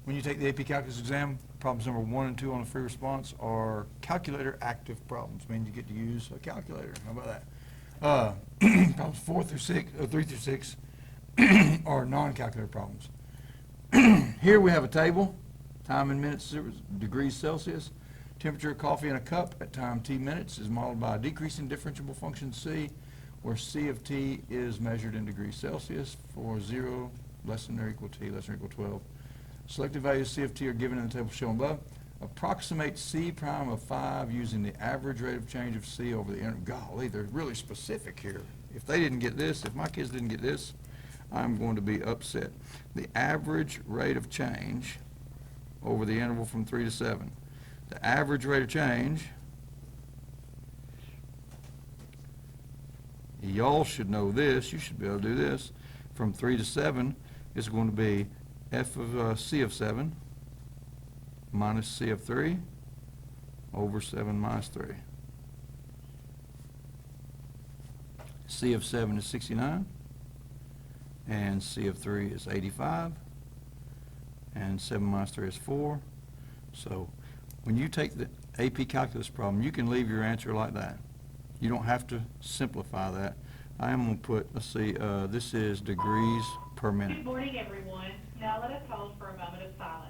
when you take the AP Calculus exam, problems number 1 and 2 on the free response are calculator active problems, meaning you get to use a calculator. How about that? Problems 3 through 6 are non-calculator problems. Here we have a table, time in minutes, degrees Celsius. Temperature of coffee in a cup at time t minutes is modeled by a decreasing differentiable function c, where c of t is measured in degrees Celsius for 0 less than or equal t less than or equal 12. Selected values c of t are given in the table shown above. Approximate c prime of 5 using the average rate of change of c over the interval. Golly, they're really specific here. If they didn't get this, if my kids didn't get this, I'm going to be upset. The average rate of change over the interval from 3 to 7. The average rate of change, y'all should know this, you should be able to do this, from 3 to 7 is going to be f of c of 7 minus c of 3 over 7 minus 3. C of 7 is 69, and c of 3 is 85, and 7 minus 3 is 4. So when you take the AP Calculus problem, you can leave your answer like that. You don't have to simplify that. I am going to put, let's see, this is degrees per minute. Good morning, everyone. Now let us hold for a moment of silence.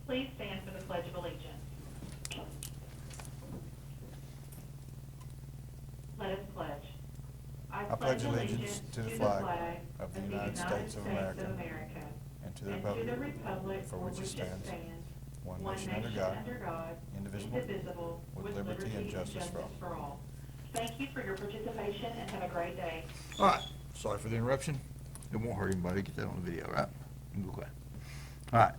Please stand for the Pledge of Allegiance. Let us pledge. I pledge allegiance to the flag of the United States of America and to the republic for which it stands, one nation under God, indivisible, with liberty and justice for all. Thank you for your participation and have a great day. All right, sorry for the interruption. It won't hurt anybody. Get that on the video, right? Okay. All right.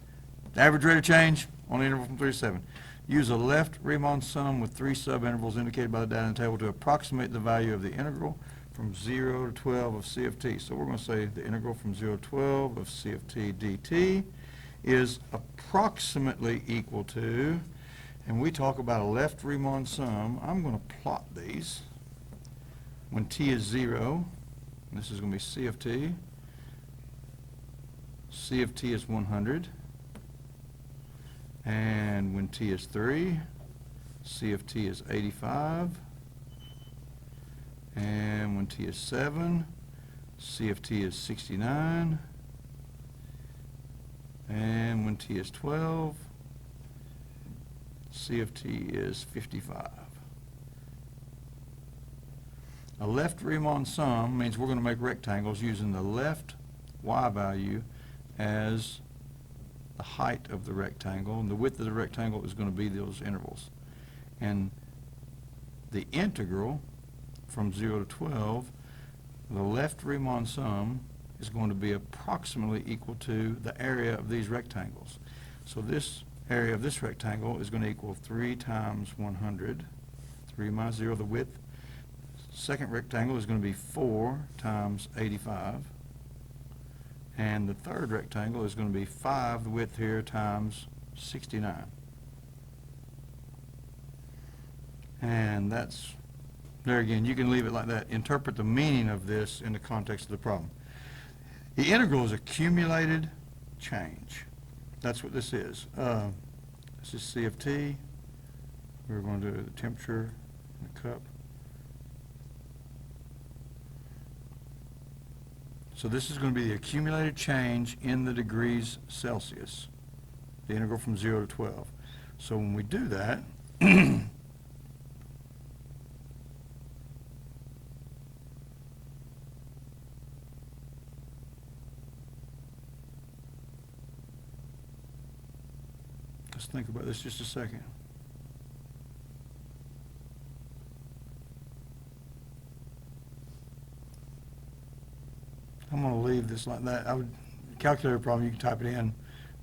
The average rate of change on the interval from 3 to 7. Use a left Riemann sum with 3 subintervals indicated by the data in the table to approximate the value of the integral from 0 to 12 of c of t. So we're going to say the integral from 0 to 12 of c of t dt is approximately equal to, and we talk about a left Riemann sum. I'm going to plot these. When t is 0, this is going to be c of t. C of t is 100. And when t is 3, c of t is 85. And when t is 7, c of t is 69. And when t is 12, c of t is 55. A left Riemann sum means we're going to make rectangles using the left y value as the height of the rectangle, and the width of the rectangle is going to be those intervals. And the integral from 0 to 12, the left Riemann sum is going to be approximately equal to the area of these rectangles. So this area of this rectangle is going to equal 3 times 100, 3 minus 0, the width. Second rectangle is going to be 4 times 85. And the third rectangle is going to be 5, the width here, times 69. And that's, there again, you can leave it like that. Interpret the meaning of this in the context of the problem. The integral is accumulated change. That's what this is. This is C of t. We're going to do the temperature in the cup. So this is going to be the accumulated change in the degrees Celsius, the integral from 0 to 12. So when we do that, let's think about this just a second. I'm going to leave this like that. I would calculator problem, you can type it in,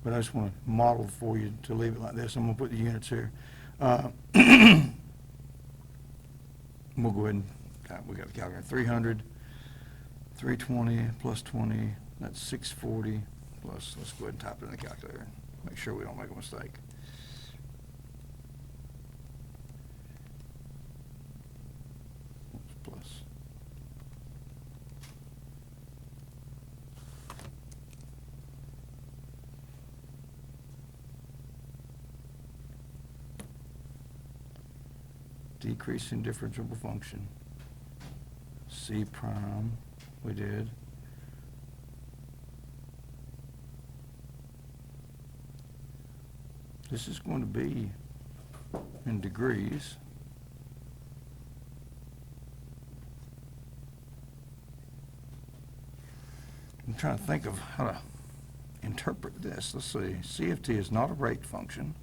but I just want to model for you to leave it like this. I'm going to put the units here. we'll go ahead and, we got the calculator, 300, 320 plus 20, that's 640 plus, let's go ahead and type it in the calculator, make sure we don't make a mistake. Oops, plus. Decreasing differentiable function. C prime, we did. This is going to be in degrees. I'm trying to think of how to interpret this. Let's see. C of t is not a rate function.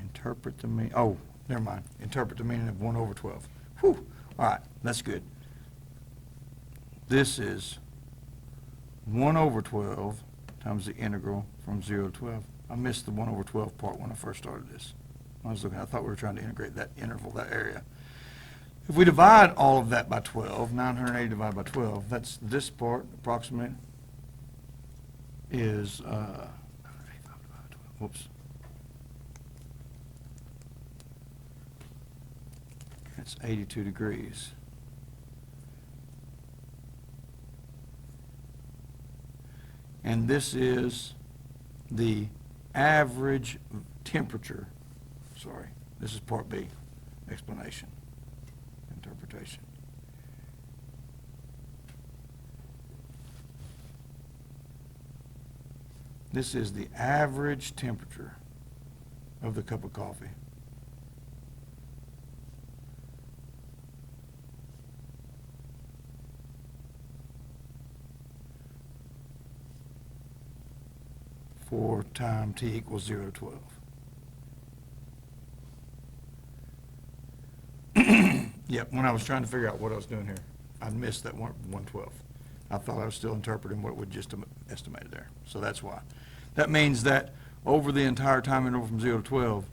Interpret the meaning, oh, never mind. Interpret the meaning of 1 over 12. Whew. All right, that's good. This is 1 over 12 times the integral from 0 to 12. I missed the 1 over 12 part when I first started this. I thought we were trying to integrate that interval, that area. If we divide all of that by 12, 980 divided by 12, that's this part, approximate, is, whoops. It's 82 degrees. And this is the average temperature. Sorry, this is part B, explanation, interpretation. This is the average temperature of the cup of coffee. For time t equals 0 to 12. Yep, when I was trying to figure out what I was doing here, I missed that 1/12. I thought I was still interpreting what we just estimated there. So that's why. That means that over the entire time interval from 0 to 12,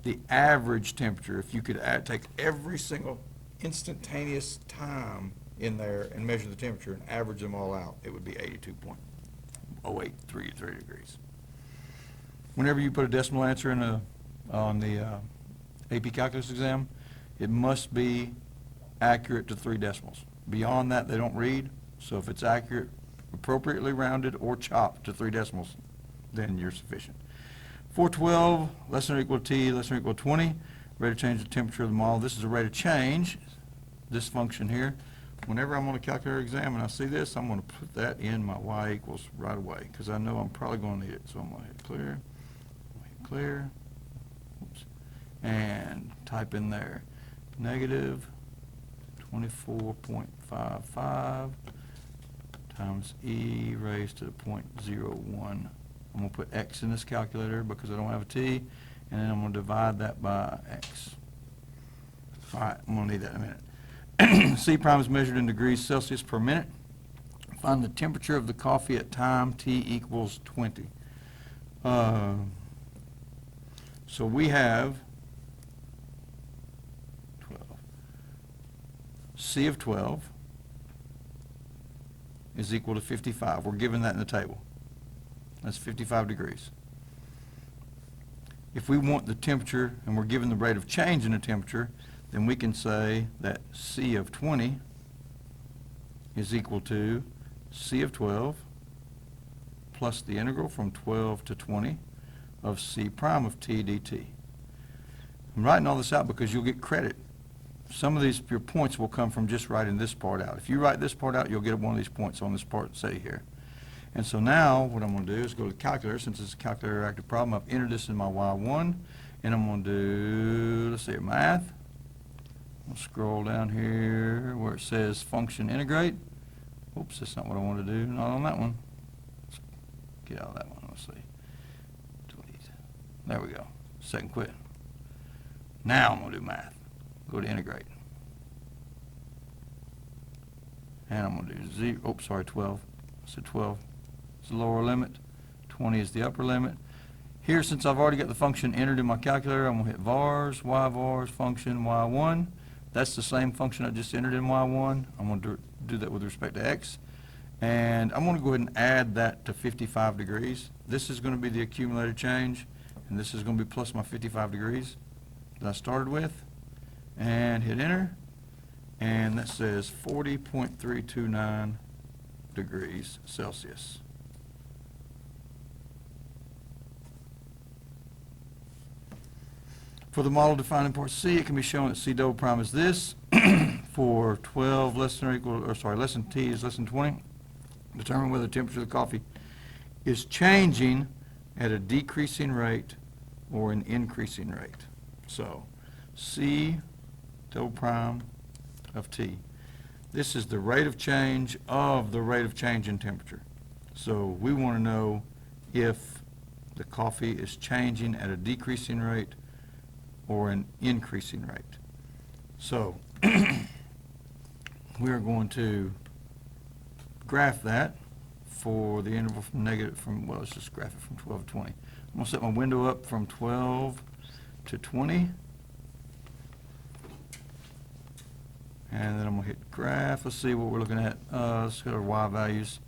the average temperature, if you could take every single instantaneous time in there and measure the temperature and average them all out, it would be 82.0833 degrees. Whenever you put a decimal answer in on the AP Calculus exam, it must be accurate to 3 decimals. Beyond that, they don't read. So if it's accurate, appropriately rounded, or chopped to 3 decimals, then you're sufficient. 412, less than or equal to t, less than or equal to 20. Rate of change of temperature of the model. This is a rate of change, this function here. Whenever I'm on a calculator exam and I see this, I'm going to put that in my y equals right away, because I know I'm probably going to need it. So I'm going to hit clear, clear, oops, and type in there negative 24.55 times e raised to the 0.01. I'm going to put x in this calculator because I don't have a t, and then I'm going to divide that by x. All right, I'm going to need that in a minute. C prime is measured in degrees Celsius per minute. Find the temperature of the coffee at time t equals 20. So we have 12. C of 12 is equal to 55. We're given that in the table. That's 55 degrees. If we want the temperature and we're given the rate of change in the temperature, then we can say that C of 20 is equal to C of 12 plus the integral from 12 to 20 of C prime of t dt. I'm writing all this out because you'll get credit. Some of these, your points will come from just writing this part out. If you write this part out, you'll get one of these points on this part, say here. And so now what I'm going to do is go to the calculator. Since it's a calculator active problem, I've entered this in my y1, and I'm going to do, let's see, math. I'll scroll down here where it says function integrate. Oops, that's not what I want to do. Not on that one. Let's get out of that one. Let's see. Delete. There we go. Second quit. Now I'm going to do math. Go to integrate. And I'm going to do 0. Oops, sorry, 12. I said 12. is the lower limit, 20 is the upper limit. Here, since I've already got the function entered in my calculator, I'm going to hit vars, y vars, function y1. That's the same function I just entered in y1. I'm going to do that with respect to x. And I'm going to go ahead and add that to 55 degrees. This is going to be the accumulated change, and this is going to be plus my 55 degrees that I started with. And hit enter, and that says 40.329 degrees Celsius. For the model defined in part C, it can be shown that C double prime is this. For 12 less than or equal, or sorry, less than T is less than 20. Determine whether the temperature of the coffee is changing at a decreasing rate or an increasing rate. So, C double prime of T. This is the rate of change of the rate of change in temperature. So we want to know if the coffee is changing at a decreasing rate or an increasing rate. So we are going to graph that for the interval from well, let's just graph it from 12 to 20. I'm going to set my window up from 12 to 20. And then I'm going to hit graph. Let's see what we're looking at. Let's get our y values.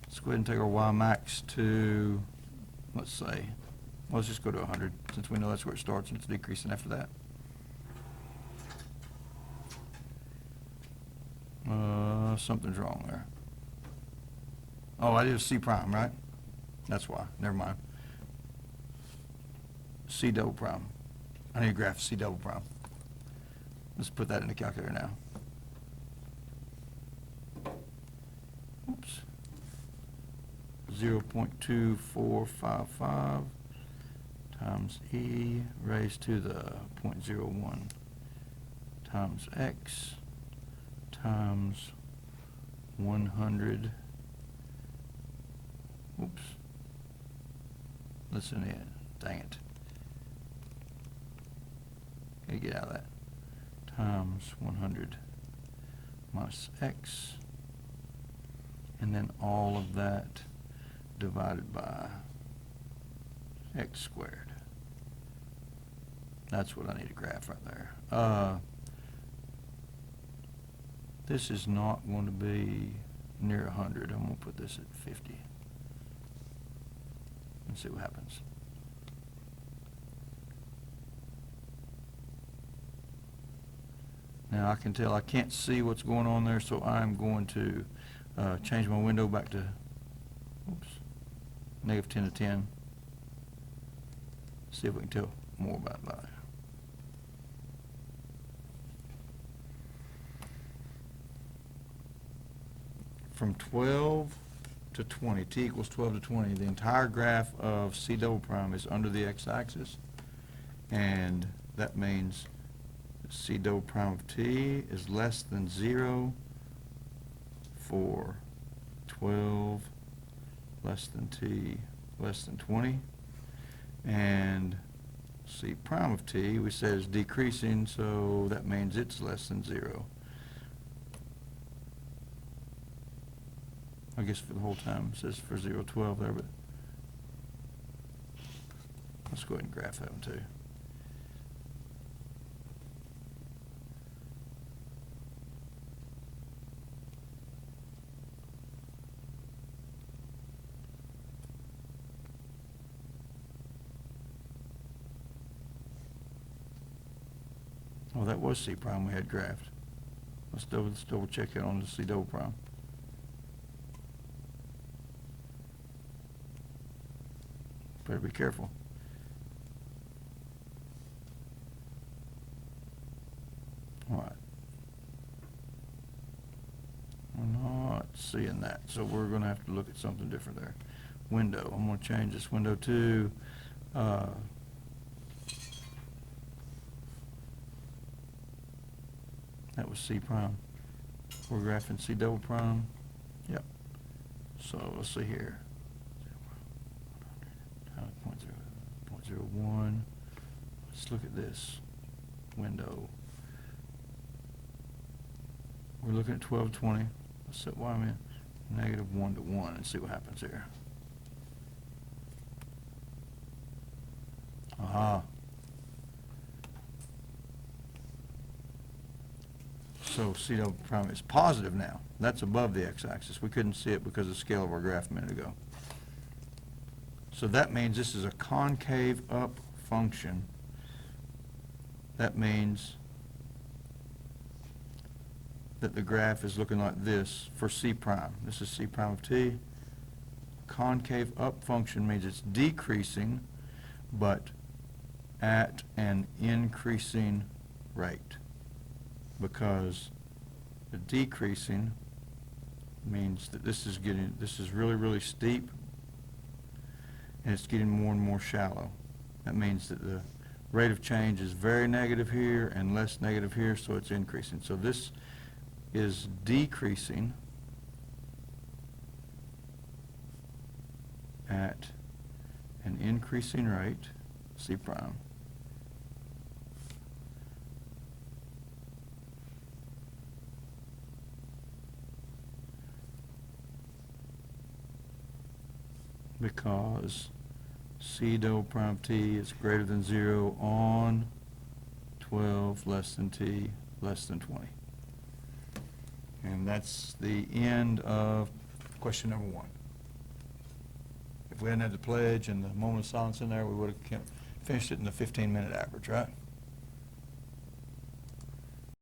Let's go ahead and take our y max to, let's say, well, let's just go to 100, since we know that's where it starts and it's decreasing after that. Something's wrong there. Oh, I did a C prime, right? That's why. Never mind. C double prime. I need to graph C double prime. Let's put that in the calculator now. Oops. 0.2455 times E raised to the 0.01 times X times 100. Oops. Listen in. Dang it. Gotta get out of that. Times 100 minus X. And then all of that divided by X squared. That's what I need to graph right there. This is not going to be near 100. I'm going to put this at 50. And see what happens. Now I can tell I can't see what's going on there, so I'm going to change my window back to negative 10 to 10. See if we can tell more about that. From 12 to 20, T equals 12 to 20, the entire graph of C double prime is under the x-axis, and that means C double prime of T is less than 0 for 12 less than T less than 20, and C prime of T we said is decreasing, so that means it's less than 0. I guess for the whole time it says for 0, 12 there, but let's go ahead and graph that one too. Oh, that was C prime we had graphed. Let's double check it on the C double prime. Better be careful. All right. We're not seeing that, so we're going to have to look at something different there. Window. I'm going to change this window to that was C prime. We're graphing C double prime. Yep. So let's see here. 0.01. Let's look at this window. We're looking at 12 to 20. Let's set y in negative 1 to 1 and see what happens here. Uh-huh. So C double prime is positive now. That's above the x-axis. We couldn't see it because of the scale of our graph a minute ago. So that means this is a concave up function. That means that the graph is looking like this for C prime. This is C prime of t. Concave up function means it's decreasing, but at an increasing rate, because the decreasing means that this is really, really steep, and it's getting more and more shallow. That means that the rate of change is very negative here and less negative here, so it's increasing. So this is decreasing at an increasing rate, C prime. Because C double prime t is greater than 0 on 12 less than t less than 20. And that's the end of question number 1. If we hadn't had the pledge and the moment of silence in there, we would have finished it in the 15-minute average, right?